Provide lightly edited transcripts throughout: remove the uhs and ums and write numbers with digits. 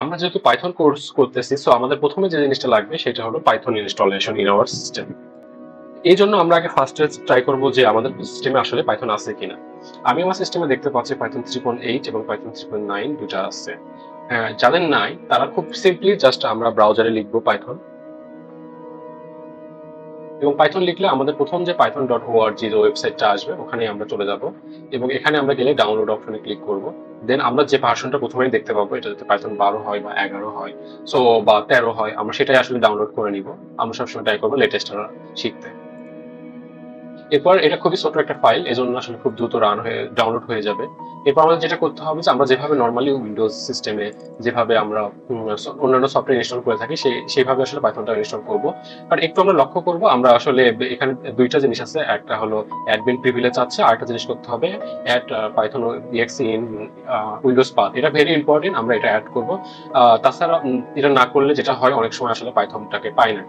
আমরা যেহেতু Python course করতেছি, সো আমাদের প্রথমে যে জিনিসটা লাগবে সেটা হলো Python installation in our system. এই জন্য আমরা আগে ফার্স্টে ট্রাই করব যে আমাদের সিস্টেমে আসলে পাইথন আছে কিনা। আমি আমার সিস্টেমে দেখতে পাচ্ছি পাইথন 3.8 এবং পাইথন 3.9 দুটা আছে। যাদের নাই তারা খুব সিম্পলি জাস্ট আমরা ব্রাউজারে লিখবো পাইথন, এবং পাইথন লিখলে আমাদের প্রথম যে python.org যে ওয়েবসাইটটা আসবে ওখানে আমরা চলে যাব, এবং এখানে আমরা গেলে ডাউনলোড অপশনে ক্লিক করব। দেন আমরা যে ভার্সনটা প্রথমেই দেখতে পাবো, এটা যদি পাইথন 12 হয় বা 11 হয়, সো বা 13 হয়, আমরা সেটাই আসলে ডাউনলোড করে নিব। আমরা সবসময় ট্রাই করবো লেটেস্ট শিখতে। এরপর এটা খুবই ছোট একটা ফাইল, এজন্য আসলে খুব দ্রুত রান হয়ে ডাউনলোড হয়ে যাবে। এরপর আমাদের যেটা করতে হবে যে আমরা যেভাবে নর্মালি উইন্ডোজ সিস্টেমে যেভাবে আমরা অন্যান্য সফটওয়্যার ইনস্টল করে থাকি সেইভাবে আসলে পাইথনটা ইনস্টল করব। আর একটু আমরা লক্ষ্য করব, আমরা আসলে এখানে দুইটা জিনিস আছে, একটা হলো অ্যাডমিন প্রিভিলেজ আছে, আর একটা জিনিস করতে হবে add python exe in windows path. এটা ভেরি ইম্পর্টেন্ট, আমরা এটা অ্যাড করব। তাছাড়া এটা না করলে যেটা হয়, অনেক সময় আসলে পাইথনটাকে পাই না।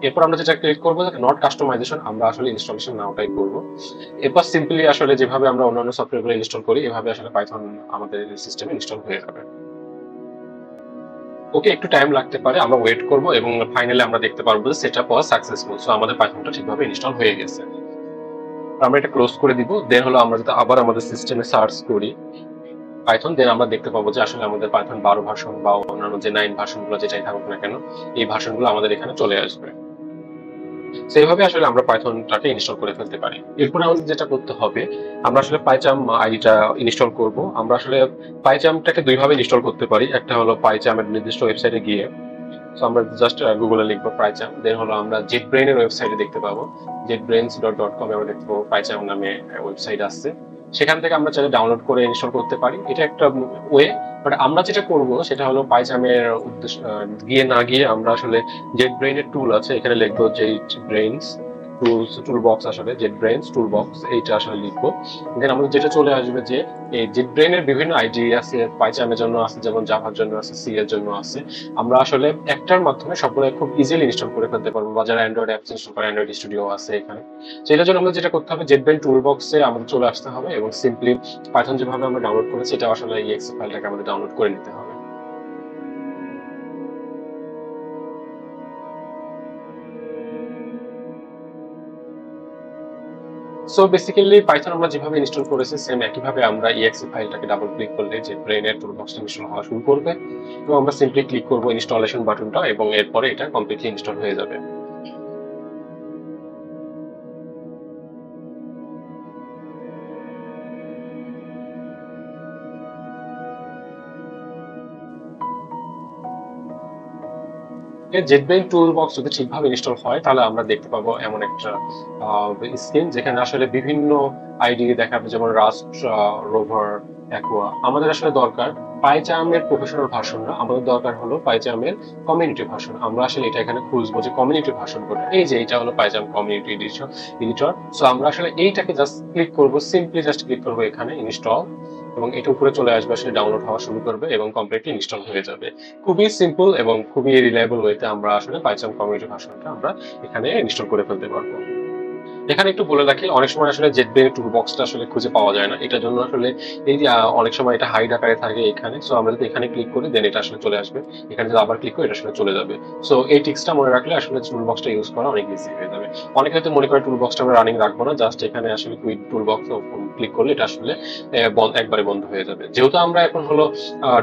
এরপর আমরা যেটা ক্লিক করবো নট কাস্টমাইজেশন, আমরা আসলে ইনস্টলেশন নাওটাই করবো। এরপর সিম্পলি আসলে যেভাবে আমরা অন্যান্য সফটওয়্যারগুলো ইনস্টল করি এভাবে আসলে পাইথন আমাদের সিস্টেমে ইনস্টল হয়ে যাবে। ওকে, একটু টাইম লাগতে পারে, আমরা ওয়েট করব, এবং ফাইনালি আমরা দেখতে পারবো যে সেটআপ ওয়াজ সাকসেসফুল। সো আমাদের পাইথনটা ঠিকভাবে ইনস্টল হয়ে গেছে। আমরা এটা ক্লোজ করে দিব। দেন হলো আমরা যদি আবার আমাদের সিস্টেমে সার্চ করি পাইথন, দেন আমরা দেখতে পাবো যে আসলে আমাদের পাইথন 12 ভার্সন বা অন্যান্য যে 9 ভার্সনগুলো যেটাই থাকুক না কেন, এই ভার্সনগুলো আমাদের এখানে চলে আসবে। সেইভাবে আসলে আমরা পাইথনটাকে ইনস্টল করে ফেলতে পারি। এরপর আমাদের যেটা করতে হবে, আমরা আসলে পাইচাম আইডিটা ইনস্টল করব। আমরা আসলে পাইচামটাকে দুইভাবে ইনস্টল করতে পারি। একটা হলো পাইচামের নির্দিষ্ট ওয়েবসাইটে গিয়ে, সো আমরা জাস্ট গুগলে লিখবো পাইচাম, দেন হলো আমরা জেটব্রেইন এর ওয়েবসাইটে দেখতে পাবো, jetbrains.com আমরা দেখতে পাবো পাইচাম নামে ওয়েবসাইট আছে। সেখান থেকে আমরা চাইলে ডাউনলোড করে ইনস্টল করতে পারি, এটা একটা ওয়ে। বাট আমরা যেটা করব সেটা হলো পাইচামের উদ্দেশ্য গিয়ে না গিয়ে আমরা আসলে জেটব্রেইন এর টুল আছে, এখানে লিখবো জেটব্রেইনস টুল বক্স, আসলে জেটব্রেইনস টুল বক্স এইটা আসলে লিখবো। দেন আমাদের যেটা চলে আসবে যে এই জেটব্রেইন এর বিভিন্ন আইডি আছে, পাইচামের জন্য আছে, যেমন জাভার জন্য আছে, সি এর জন্য আছে। আমরা আসলে একটার মাধ্যমে সবগুলো খুব ইজিলি ইনস্টল করে ফেলতে পারবো। বা যারা অ্যান্ড্রয়েড অ্যাপস ইনস্টল করে, অ্যান্ড্রয়েড স্টুডিও আছে এখানে। তো এটার জন্য আমাদের যেটা করতে হবে, জেটব্রেইন টুল বক্সে আমাদের চলে আসতে হবে, এবং সিম্পলি পাইথন যেভাবে আমরা ডাউনলোড করেছি এটা আসলে এই এক্স ফাইলটাকে আমাদের ডাউনলোড করে নিতে হবে। সো বেসিক্যালি পাইথন আমরা যেভাবে ইনস্টল করেছি সেম একইভাবে আমরা exe ফাইলটাকে ডাবল ক্লিক করলে যে ব্রেইনের টুলবক্সটা ইনস্টল হওয়া শুরু করবে, এবং আমরা সিম্পলি ক্লিক করব ইনস্টলেশন বাটনটা, এবং এরপরে এটা কমপ্লিটলি ইনস্টল হয়ে যাবে। জেটব্রেইন টুলবক্স যদি ঠিকভাবে ইনস্টল হয় তাহলে আমরা দেখতে পাবো এমন একটা স্ক্রিন যেখানে আসলে বিভিন্ন আইডি দেখাবে, যেমন রাস্ট, রোভার, অ্যাকোয়া। আমাদের আসলে দরকার পাইচামের প্রফেশনাল ভার্সন না, আমাদের দরকার হলো পাইচামের কমিউনিটি ভার্সন। আমরা আসলে এটা এখানে খুঁজবো যে কমিউনিটি ভার্সন কোনটা। এই যে এটা হলো পাইচাম কমিউনিটি এডিটর। সো আমরা আসলে এইটাকে জাস্ট ক্লিক করবো, সিম্পলি জাস্ট ক্লিক করবো এখানে ইনস্টল, এবং এটা উপরে চলে আসবে, আসলে ডাউনলোড হওয়া শুরু করবে এবং কমপ্লিটলি ইনস্টল হয়ে যাবে। খুবই সিম্পল এবং খুবই রিলায়েবল ওয়েতে আমরা আসলে পাইথন কমিউনিটি ভার্সনটা আমরা এখানে ইনস্টল করে ফেলতে পারবো। এখানে একটু বলে রাখি, অনেক সময় আসলে জেটব্রেইন টুলবক্সটা আসলে খুঁজে পাওয়া যায় না, এটার জন্য আসলে এই যে অনেক সময় এটা হাইড আকারে থাকে এখানে। সো আমরা যদি এখানে ক্লিক করি দেন এটা আসলে চলে আসবে, এখানে যদি আবার ক্লিক করি এটা আসলে চলে যাবে। সো এই টিক্সটা মনে রাখলে আসলে টুলবক্সটা ইউজ করা অনেক ইজি হয়ে যাবে। অনেকে হয়তো মনে করে টুলবক্সটা আমরা রানিং রাখবো না, জাস্ট এখানে আসলে কুইক টুলবক্স ক্লিক করলে এটা আসলে একবারে বন্ধ হয়ে যাবে। যেহেতু আমরা এখন হলো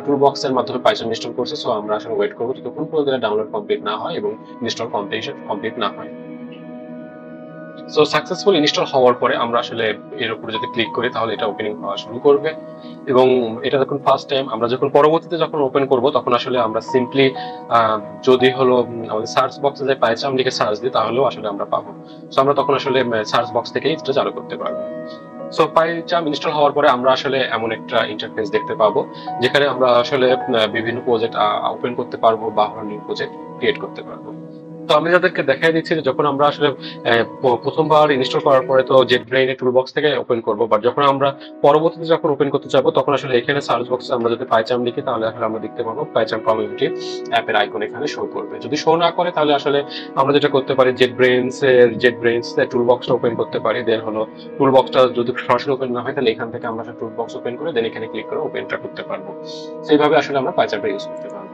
টুলবক্সের মাধ্যমে পাইথন ইনস্টল করছি, সো আমরা আসলে ওয়েট করবো যতক্ষণ পর্যন্ত ডাউনলোড কমপ্লিট না হয় এবং ইনস্টল কমপ্লিট না হয়। সো সাকসেসফুল ইনস্টল হওয়ার পরে আমরা আসলে এর উপরে যদি ক্লিক করি তাহলে এটা ওপেনিং হওয়া শুরু করবে, এবং এটা যখন ফার্স্ট টাইম, আমরা যখন পরবর্তীতে যখন ওপেন করব তখন আসলে আমরা সিম্পলি যদি হলো আমাদের সার্চ বক্সে যে পাইচাম লিখে সার্চ দিই তাহলেও আসলে আমরা পাবো। সো আমরা তখন আসলে সার্চ বক্স থেকেই এটা চালু করতে পারবো। সো পাইচাম ইনস্টল হওয়ার পরে আমরা আসলে এমন একটা ইন্টারফেস দেখতে পাবো যেখানে আমরা আসলে বিভিন্ন প্রজেক্ট ওপেন করতে পারবো বা নিউ প্রজেক্ট ক্রিয়েট করতে পারবো। তো আমি যাদেরকে দেখাই দিচ্ছি যে যখন আমরা আসলে প্রথমবার ইনস্টল করার পরে তো জেটব্রেইন এর টুলবক্স থেকে ওপেন করব, বাট যখন আমরা পরবর্তীতে যখন ওপেন করতে যাবো তখন আসলে এখানে সার্চ বক্সে আমরা যদি পাইচাম লিখি তাহলে আসলে আমরা দেখতে পাবো পাইচাম কমিউনিটি অ্যাপের আইকন এখানে শো করবে। যদি শো না করে তাহলে আসলে আমরা যেটা করতে পারি জেটব্রেইনস এর টুলবক্সটা ওপেন করতে পারি। দেন হলো টুলবক্সটা যদি সরাসরি ওপেন না হয় তাহলে এখান থেকে আমরা টুলবক্স ওপেন করে দেন এখানে ক্লিক করে ওপেনটা করতে পারবো। সেইভাবে আসলে আমরা পাইচামটা ইউজ করতে পারবো।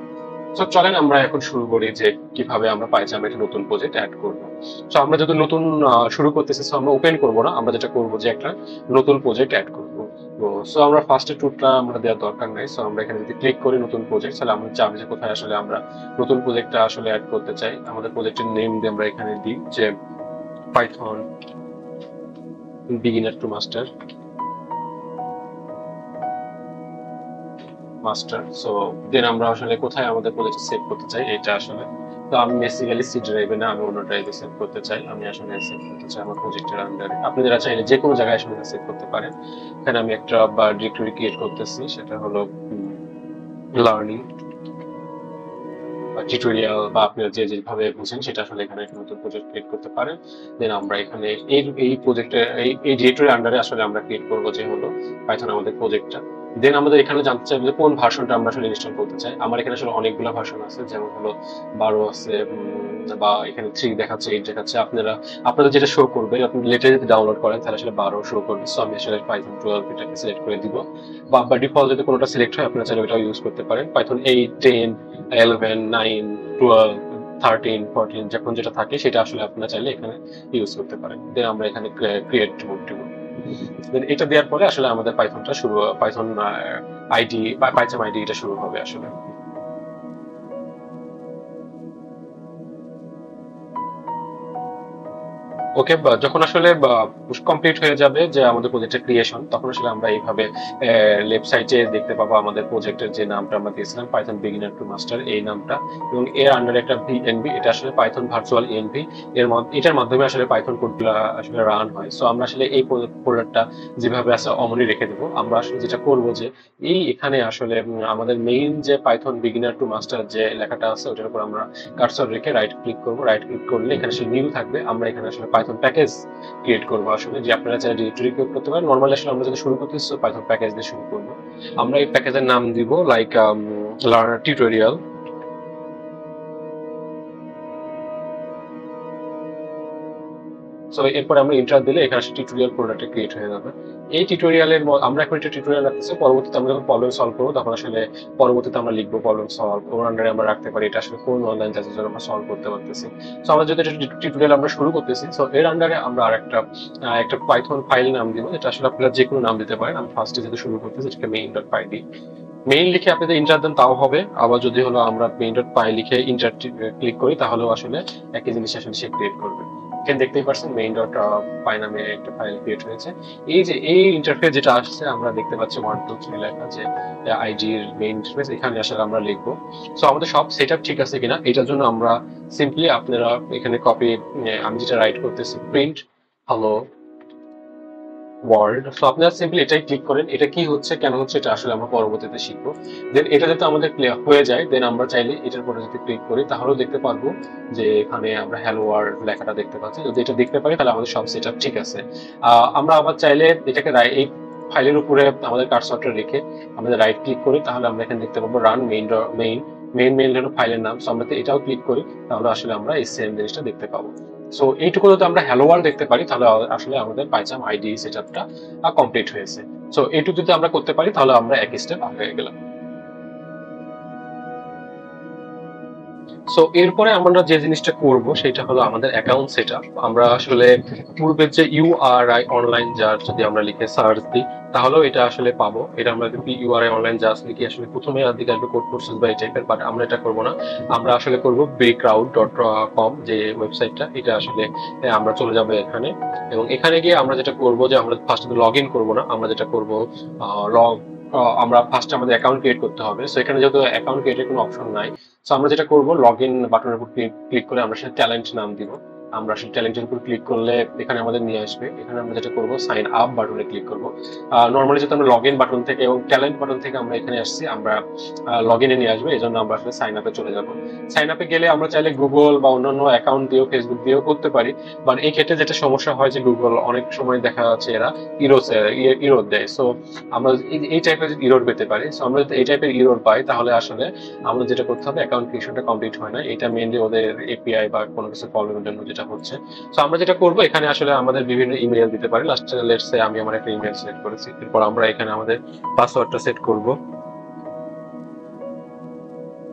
সো চলেন আমরা এখন শুরু করি যে কিভাবে আমরা পাইজামে একটা নতুন প্রজেক্ট অ্যাড করব। সো আমরা যদি নতুন শুরু করতেছি, সো আমরা ওপেন করব না, আমরা যেটা করব যে একটা নতুন প্রজেক্ট অ্যাড করব। তো সো আমরা ফার্স্টে টুলটা আমরা দেওয়ার দরকার নাই। সো আমরা এখানে যদি ক্লিক করি নতুন প্রজেক্ট, তাহলে আমরা চাবো যে কোথায় আসলে আমরা নতুন প্রজেক্টটা আসলে অ্যাড করতে চাই। আমাদের প্রজেক্টের নেম দিয়ে আমরা এখানে দিই যে python beginner to master master. So then আমরা আসলে কোথায় আমাদের প্রজেক্ট সেভ করতে চাই এটা আসলে, তো আমি বেসিক্যালি সি ড্রাইভে না, আমি অন্য ড্রাইভে সেভ করতে চাই। আমি আসলে সেভ করতে চাই আমার প্রজেক্টের আন্ডারে। আপনারা চাইলে যে কোনো জায়গায় আসলে সেভ করতে পারেন। এখানে আমি একটা ডিরেক্টরি ক্রিয়েট করতেছি, সেটা হলো লার্নিং বা টিউটোরিয়াল বা আপনারা যে যেভাবে বুঝেন সেটা আসলে এখানে একটা নতুন প্রজেক্ট ক্রিয়েট করতে পারেন। দেন আমরা এখানে এই প্রজেক্টের এই ডিরেক্টরির আন্ডারে আসলে আমরা ক্রিয়েট করবো যে হলো পাইথন আমাদের প্রজেক্টটা। দেন আমাদের এখানে জানতে চাইবে যে কোন ভার্সনটা আমরা আসলে ইনস্টল করতে চাই। আমার এখানে আসলে অনেকগুলো ভার্সন আছে, যেমন হলো 12 আছে, বা এখানে 3 দেখাচ্ছে, 8 দেখাচ্ছে। আপনাদের যেটা শো করবে, আপনি লেটার যদি ডাউনলোড করেন তাহলে আসলে 12 শো করবে। সো আমি আসলে পাইথন 12 এটাকে সিলেক্ট করে দিব, বা ডিফল্ট যদি কোনোটা সিলেক্ট হয় আপনারা চাইলে ওটাও ইউজ করতে পারেন। পাইথন 8, 10, 11, 9, 12, 13, 14 যখন যেটা থাকে সেটা আসলে আপনারা চাইলে এখানে ইউজ করতে পারেন। দেন আমরা এখানে ক্রিয়েট মোড দিব। দেন এটা দেওয়ার পরে আসলে আমাদের পাইথনটা শুরু, পাইথন আইডি বা পাইথন আইডি এটা শুরু হবে আসলে। ওকে, যখন আসলে কমপ্লিট হয়ে যাবে যে আমাদের প্রজেক্টের ক্রিয়েশন, তখন আসলে আমরা এইভাবে লেফট সাইডে দেখতে পাবো আমাদের প্রজেক্টের যে নামটা আমরা দিয়েছিলাম পাইথন বিগিনার টু মাস্টার, এই নামটা, এবং এর আন্ডারে একটা ভিএনভি, এটা আসলে পাইথন ভার্চুয়াল এনভি। এটার মাধ্যমে আসলে পাইথন কোডগুলো আসলে রান হয়। সো আমরা আসলে এই ফোল্ডারটা যেভাবে আছে অমনি রেখে দেবো। আমরা আসলে যেটা করব যে এখানে আসলে আমাদের মেইন যে পাইথন বিগিনার টু মাস্টার যে লেখাটা আছে ওটার উপর আমরা কার্সর রেখে রাইট ক্লিক করব। রাইট ক্লিক করলে এখানে আসলে নিউ থাকবে। আমরা এখানে আসলে পাইথন প্যাকেজ ক্রিয়েট করব আসলে, যে আপনারা চাইলে ডিরেক্টরি ক্রিয়েট করতে পারেন। নরমালি আসলে আমরা যদি শুরু করতেছি পাইথন প্যাকেজ দিয়ে শুরু করব। আমরা এই প্যাকেজের নাম দিব লাইক লার্নার টিউটোরিয়াল। সো এরপর আমরা ইন্টার দিলে এখানে আসলে টিউটোরিয়াল প্রোডাক্ট ক্রিয়েট হয়ে যাবে। এই টিউটোরিয়ালের আমরা এখন একটা টিউটোরিয়াল রাখতেছি, পরবর্তীতে আমরা যখন প্রবলেম সলভ করবো তখন আসলে পরবর্তীতে আমরা লিখবো প্রবলেম সলভ, ওর আন্ডারে আমরা রাখতে পারি এটা আসলে কোন অনলাইন ক্লাসের জন্য আমরা সলভ করতে পারতেছি। সো আমরা যদি টিউটোরিয়াল আমরা শুরু করতেছি, সো এর আন্ডারে আমরা আরেকটা একটা পাইথন ফাইল নাম দিব, এটা আসলে আপনারা যে কোনো নাম দিতে পারেন। আমি ফার্স্টে যেটা শুরু করতেছি সেটাকে main.py দিই। মেইন লিখে আপনি যদি ইন্টার দেন তাও হবে, আবার যদি হলো আমরা main.py লিখে ইন্টার ক্লিক করি তাহলেও আসলে একই জিনিস আসলে সে ক্রিয়েট করবে। এখানে দেখতেই পাচ্ছেন main.py নামে একটা ফাইল ক্রিয়েট হয়েছে। এই যে এই ইন্টারফেস যেটা আসছে আমরা দেখতে পাচ্ছি 1 2 3 লেখা, যে আইডির মেইন ইন্টারফেস, এখানে আসলে আমরা লিখবো। সো আমাদের সব সেটআপ ঠিক আছে কিনা এটার জন্য আমরা সিম্পলি আপনারা এখানে কপি, আমি যেটা রাইট করতেছি প্রিন্ট হ্যালো ওয়ার্ল্ড। সো আপনারা সিম্পলি এটাই ক্লিক করেন। এটা কি হচ্ছে কেন হচ্ছে এটা আসলে আমরা পরবর্তীতে শিখবো। দেন এটা যাতে আমাদের ক্লিয়ার হয়ে যায়, দেন আমরা চাইলে এটার উপরে যদি ক্লিক করি তাহলেও দেখতে পারবো যে এখানে আমরা হ্যালো ওয়ার্ল্ড লেখাটা দেখতে পাচ্ছি। যদি এটা দেখতে পারি তাহলে আমাদের সব সেটআপ ঠিক আছে। আমরা আবার চাইলে এটাকে এই ফাইলের উপরে আমাদের কার্সরটা রেখে আমাদের রাইট ক্লিক করি, তাহলে আমরা এখানে দেখতে পাবো run main main main main হলো ফাইলের নাম। সো আমরা এটাও ক্লিক করি, তাহলে আসলে আমরা এই সেম জিনিসটা দেখতে পাবো। সো এইটুকু যদি আমরা হ্যালো ওয়ার্ল্ড দেখতে পারি তাহলে আসলে আমাদের পাইজাম আইডি সেটআপটা কমপ্লিট হয়েছে। সো এইটুকু যদি আমরা করতে পারি তাহলে আমরা এক স্টেপ আগে গেলাম। সো এরপরে আমরা যে জিনিসটা করব সেটা হলো আমাদের অ্যাকাউন্ট সেটআপ। আমরা আসলে পূর্বের যে ইউআরআই অনলাইন জার যদি আমরা লিখে সার্চ দিই তাহলেও এটা আসলে পাবো। এটা আমরা যদি ইউআরআই অনলাইন জার্স লিখি আসলে প্রথমে দিকে আসবে কোড কোর্সেস বা এই টাইপের, বাট আমরা এটা করব না। আমরা আসলে করব bcrowd.com যে ওয়েবসাইটটা, এটা আসলে আমরা চলে যাব এখানে, এবং এখানে গিয়ে আমরা যেটা করব যে আমরা ফার্স্টে লগ ইন করবো না, আমরা যেটা করব আমরা ফার্স্টে আমাদের অ্যাকাউন্ট ক্রিয়েট করতে হবে। সো এখানে যেহেতু অ্যাকাউন্ট ক্রিয়েটের কোনো অপশন নাই, সো আমরা যেটা করব লগ ইন বাটনের উপর ক্লিক করে আমরা সেটা ট্যালেন্ট নাম দিব। আমরা সেই ট্যালেন্টের উপর ক্লিক করলে এখানে আমাদের নিয়ে আসবে। এখানে আমরা যেটা করব সাইন আপ বাটনে ক্লিক করব। নর্মালি যেহেতু আমরা লগ ইন বাটন থেকে এবং ট্যালেন্ট বাটন থেকে আমরা এখানে আসছি, আমরা লগ ইনে নিয়ে আসবে, এই জন্য আমরা আসলে সাইন আপে চলে যাব। সাইন আপে গেলে আমরা চাইলে গুগল বা অন্যান্য অ্যাকাউন্ট দিয়েও ফেসবুক দিয়েও করতে পারি, বাট এই ক্ষেত্রে যেটা সমস্যা হয় যে গুগল অনেক সময় দেখা যাচ্ছে এরা ইরোর দেয়। সো আমরা এই টাইপের ইরোর পেতে পারি। সো আমরা যদি এই টাইপের ইরোর পাই তাহলে আসলে আমাদের যেটা করতে হবে অ্যাকাউন্ট ক্রিয়েশনটা কমপ্লিট হয় না, এটা মেইনলি ওদের এপিআই বা কোনো কিছু প্রবলেমের জন্য যেটা হচ্ছে। সো আমরা যেটা করব এখানে আসলে আমাদের বিভিন্ন ইমেল দিতে পারি। লাস্টে লেটস সে আমি আমার একটা ইমেল সিলেক্ট করেছি, এরপর আমরা এখানে আমাদের পাসওয়ার্ডটা সেট করব।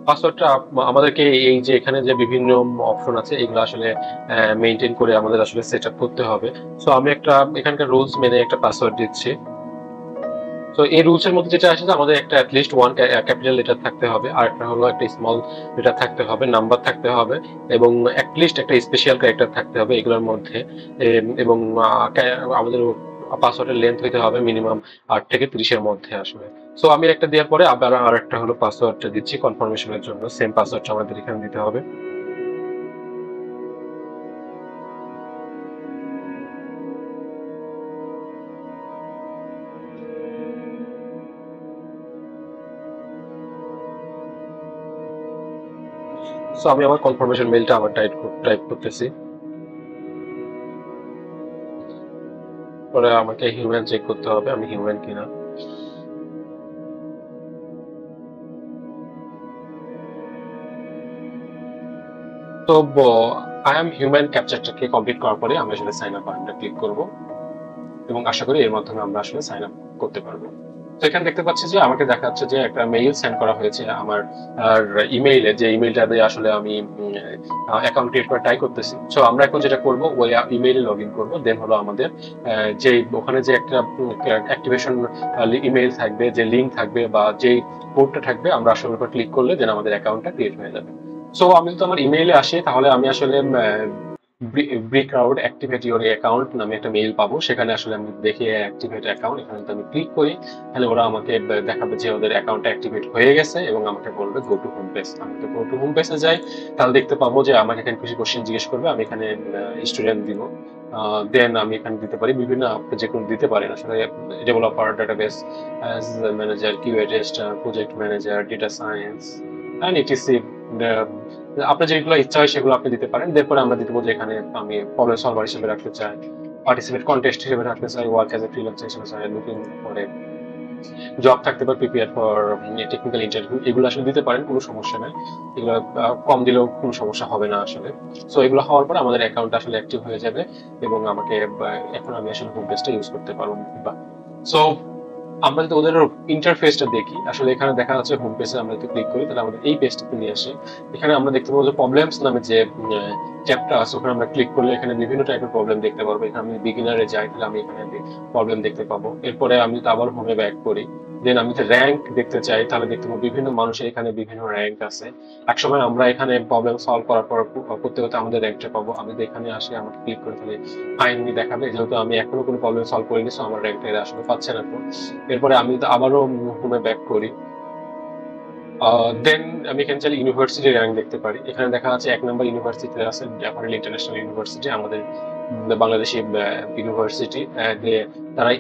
পাসওয়ার্ডটা আমাদেরকে এই যে এখানে যে বিভিন্ন অপশন আছে এগুলো আসলে মেনটেন করে আমাদের আসলে সেট আপ করতে হবে। সো আমি একটা এখানকার রুলস মেনে একটা পাসওয়ার্ড দিচ্ছি। তো এই রুলস এর মধ্যে যেটা আসে যে আমাদের একটা অ্যাটলিস্ট ওয়ান ক্যাপিটাল লেটার থাকতে হবে, আর একটা হলো একটা স্মল লেটার থাকতে হবে, নাম্বার থাকতে হবে, এবং অ্যাটলিস্ট একটা স্পেশাল ক্যারেক্টার থাকতে হবে এগুলোর মধ্যে। এবং আমাদের পাসওয়ার্ডের লেন্থ হইতে হবে মিনিমাম 8 থেকে 30 এর মধ্যে আসলে। সো আমি একটা দেওয়ার পরে আবার আর একটা হলো পাসওয়ার্ডটা দিচ্ছি কনফার্মেশনের জন্য, সেম পাসওয়ার্ডটা আমাদের এখানে দিতে হবে। সো আমি আমার কনফার্মেশন মেইলটা আবার টাইপ করতেছি। পরে আমাকে হিউম্যান চেক করতে হবে আমি হিউম্যান কিনা। তো আই এম হিউম্যান ক্যাপচারটাকে কমপ্লিট করার পরে আমরা আসলে সাইন আপ বাটনটা ক্লিক করব, এবং আশা করি এর মাধ্যমে আমরা আসলে সাইন আপ করতে পারবো। তো এখানে দেখতে পাচ্ছি যে আমাকে দেখাচ্ছে যে একটা মেইল সেন্ড করা হয়েছে আমার আর ইমেইলে, যে ইমেইলটা দিয়ে আসলে আমি অ্যাকাউন্ট ক্রিয়েট করে ট্রাই করতেছি। সো আমরা এখন যেটা করব ওই ইমেইলে লগ ইন করবো, দেন হলো আমাদের যে ওখানে যে একটা অ্যাক্টিভেশন ইমেইল থাকবে, যে লিঙ্ক থাকবে বা যে কোডটা থাকবে, আমরা আসলে উপর ক্লিক করলে দেন আমাদের অ্যাকাউন্টটা ক্রিয়েট হয়ে যাবে। সো আমি যদি আমার ইমেইলে আসি তাহলে আমি আসলে ব্রিক্রাউড অ্যাক্টিভেট ইউর অ্যাকাউন্ট নামে একটা মেইল পাবো, সেখানে আসলে আমি দেখি অ্যাক্টিভেট অ্যাকাউন্ট, এখানে যদি আমি ক্লিক করি তাহলে ওরা আমাকে দেখাবে যে ওদের অ্যাকাউন্টটা অ্যাক্টিভেট হয়ে গেছে, এবং আমাকে বলবে গো টু হোম পেজ। আমি তো গো টু হোম পেজে যাই, তাহলে দেখতে পাবো যে আমাকে এখানে কিছু কোশ্চেন জিজ্ঞেস করবে, আমি এখানে স্টুডেন্ট দিব, দেন আমি এখানে দিতে পারি বিভিন্ন, আপনি যে কোনো দিতে পারেন আসলে, developer, database manager, QA tester, project manager, data science and etc. আপনার যেগুলো ইচ্ছা হয় সেগুলো আপনি দিতে পারেন। এরপরে আমরা দিতে যে এখানে আমি প্রবলেম সলভার হিসেবে রাখতে চাই, পার্টিসিপেট কন্টেস্ট হিসেবে রাখতে চাই, ওয়ার্ক অ্যাজ এ ফ্রিল্যান্সার হিসেবে চাই, লুকিং ফর জব থাকতে পারে, প্রিপেয়ার ফর টেকনিক্যাল ইন্টারভিউ, এগুলো আসলে দিতে পারেন, কোনো সমস্যা নাই। এগুলো কম দিলেও কোনো সমস্যা হবে না আসলে। সো এগুলো হওয়ার পর আমাদের অ্যাকাউন্ট আসলে অ্যাক্টিভ হয়ে যাবে, এবং আমাকে এখন আমি আসলে হোম পেজটা ইউজ করতে পারবো। সো আমরা যদি ওদের ইন্টারফেসটা দেখি, আসলে এখানে দেখা যাচ্ছে হোম পেজে আমরা যদি ক্লিক করি তাহলে আমাদের এই পেজটাতে নিয়ে আসে। এখানে আমরা দেখতে পাবো যে প্রবলেমস নামে যে ট্যাবটা আছে, ওখানে আমরা ক্লিক করলে এখানে বিভিন্ন টাইপের প্রবলেম দেখতে পারবো। এখানে আমি বিগিনারে যাই তাহলে আমি এখানে প্রবলেম দেখতে পাবো। এরপরে আমি যদি আবার হোমে ব্যাক করি, দেন আমি যদি র্যাঙ্ক দেখতে চাই তাহলে দেখতে পাবো বিভিন্ন মানুষের এখানে বিভিন্ন র্যাঙ্ক আছে। একসময় আমরা এখানে প্রবলেম সলভ করার পর করতে করতে আমাদের র্যাঙ্কটা পাবো। আমি যদি এখানে আসি আমাকে ক্লিক করে তাহলে ফাইনলি দেখাবে, যেহেতু আমি এখনো কোনো প্রবলেম সলভ করিনি, সো আমার র্যাঙ্কটা এরা আসলে পাচ্ছে না। এরপরে আমি যদি আবারও হোমে ব্যাক করি, দেন আমি এখানে চাইলে ইউনিভার্সিটি র্যাঙ্ক দেখতে পারি। এখানে দেখা যাচ্ছে 1 নম্বর ইউনিভার্সিটি আছে ড্যাফারেল ইন্টারন্যাশনাল ইউনিভার্সিটি, আমাদের বাংলাদেশি ইউনিভার্সিটি। তারা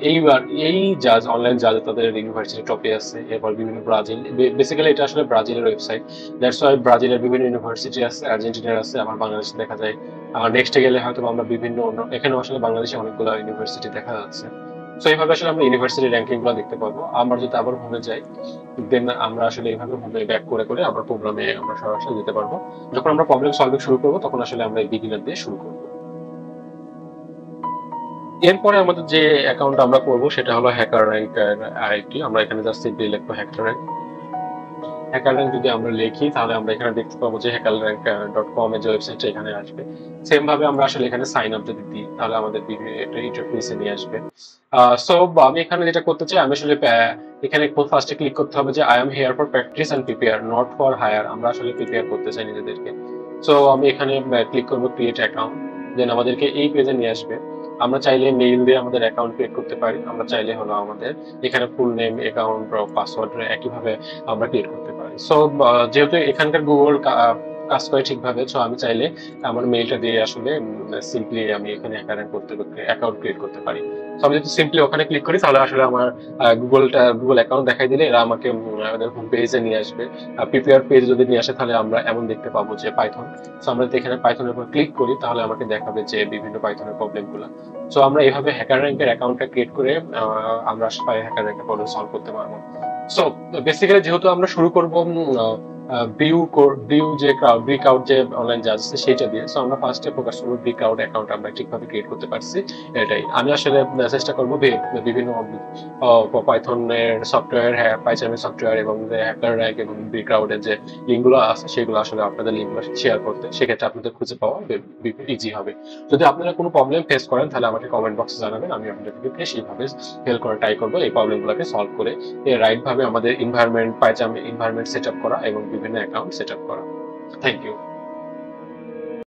এই জাজ অনলাইন জাজ তাদের ইউনিভার্সিটি টপে আছে। এরপর বিভিন্ন ব্রাজিল, বেসিক্যালি এটা আসলে ব্রাজিলের ওয়েবসাইট, দ্যাটস ওয়াই ব্রাজিলের বিভিন্ন ইউনিভার্সিটি আছে, আর্জেন্টিনার আছে, আমার বাংলাদেশে দেখা যায়। নেক্সটে গেলে হয়তো আমরা বিভিন্ন এখানেও আসলে বাংলাদেশে অনেকগুলো ইউনিভার্সিটি দেখা যাচ্ছে। সো এইভাবে আসলে আমরা ইউনিভার্সিটি র্যাঙ্কিং গুলো দেখতে পাবো। আমরা যদি আবার হোমে যাই, দেন আমরা আসলে এইভাবে হোমে ব্যাক করে করে আমরা প্রোগ্রামে আমরা সরাসরি যেতে পারবো। যখন আমরা প্রবলেম সলভিং শুরু করবো তখন আসলে আমরা এই বিগিনার দিয়ে শুরু করবো। এরপরে আমাদের যে অ্যাকাউন্ট আমরা করবো সেটা হলো হ্যাকার র্যাঙ্ক আইটি। আমরা এখানে জাস্ট সিম্পলি লিখবো হ্যাকার র্যাঙ্ক। হ্যাকার র্যাঙ্ক যদি আমরা লিখি তাহলে আমরা এখানে দেখতে পাবো যে hackerrank.com এর যে ওয়েবসাইটটা এখানে আসবে। সেম ভাবে আমরা আসলে এখানে সাইন আপ যদি দিই তাহলে আমাদের একটা ইন্টারফেসে নিয়ে আসবে। সো আমি এখানে যেটা করতে চাই, আমি আসলে এখানে ফার্স্টে ক্লিক করতে হবে যে I am here for practice and prepare, not for hire. আমরা আসলে প্রিপেয়ার করতে চাই নিজেদেরকে। সো আমি এখানে ক্লিক করবো ক্রিয়েট অ্যাকাউন্ট, দেন আমাদেরকে এই পেজে নিয়ে আসবে। আমরা চাইলে মেইল দিয়ে আমাদের অ্যাকাউন্ট ক্রিয়েট করতে পারি, আমরা চাইলে হলো আমাদের এখানে ফুল নেম, অ্যাকাউন্ট, পাসওয়ার্ড একইভাবে আমরা ক্রিয়েট করতে পারি। সো যেহেতু এখানকার গুগল কাজ করে ঠিকভাবে, সো আমি চাইলে আমার মেইলটা দিয়ে আসলে সিম্পলি আমি এখানে অ্যাকাউন্ট ক্রিয়েট করতে পারি। সো আমি যদি সিম্পলি ওখানে ক্লিক করি তাহলে আসলে আমার গুগল অ্যাকাউন্ট দেখাই দিলে এরা আমাকে আমাদের হোম পেজে নিয়ে আসবে। প্রিপেয়ার পেজ যদি নিয়ে আসে তাহলে আমরা এমন দেখতে পাবো যে পাইথন। সো আমরা যদি এখানে পাইথনের উপর ক্লিক করি তাহলে আমাকে দেখাবে যে বিভিন্ন পাইথনের প্রবলেম গুলা। সো আমরা এইভাবে হ্যাকার র্যাঙ্কের অ্যাকাউন্টটা ক্রিয়েট করে আমরা হ্যাকার র্যাঙ্কের প্রবলেম সলভ করতে পারবো। সো বেসিক্যালি যেহেতু আমরা শুরু করবো ব্রিউ যে ক্রাউড ব্রিকআউট যে অনলাইন জাজ আছে সেটা দিয়ে। সো আমরা ফার্স্টে ফোকাস করবো ব্রিকআউট অ্যাকাউন্ট আমরা ঠিকভাবে ক্রিয়েট করতে পারছি, এটাই আমি আসলে চেষ্টা করবো বিভিন্ন পাইথনের সফটওয়্যার, হ্যাঁ পাইথনের সফটওয়্যার এবং যে হ্যাকার র্যাক এবং ব্রিকআউটের যে লিঙ্কগুলো আছে সেগুলো আসলে আপনাদের লিঙ্কগুলো শেয়ার করতে, সেক্ষেত্রে আপনাদের খুঁজে পাওয়া ইজি হবে। যদি আপনারা কোনো প্রবলেম ফেস করেন তাহলে আমাকে কমেন্ট বক্সে জানাবেন, আমি আপনাদেরকে সেইভাবে হেল্প করার ট্রাই করবো এই প্রবলেমগুলোকে সলভ করে রাইট ভাবে আমাদের environment python environment set up করা এবং বিভিন্ন অ্যাকাউন্ট সেট আপ করা। Thank you.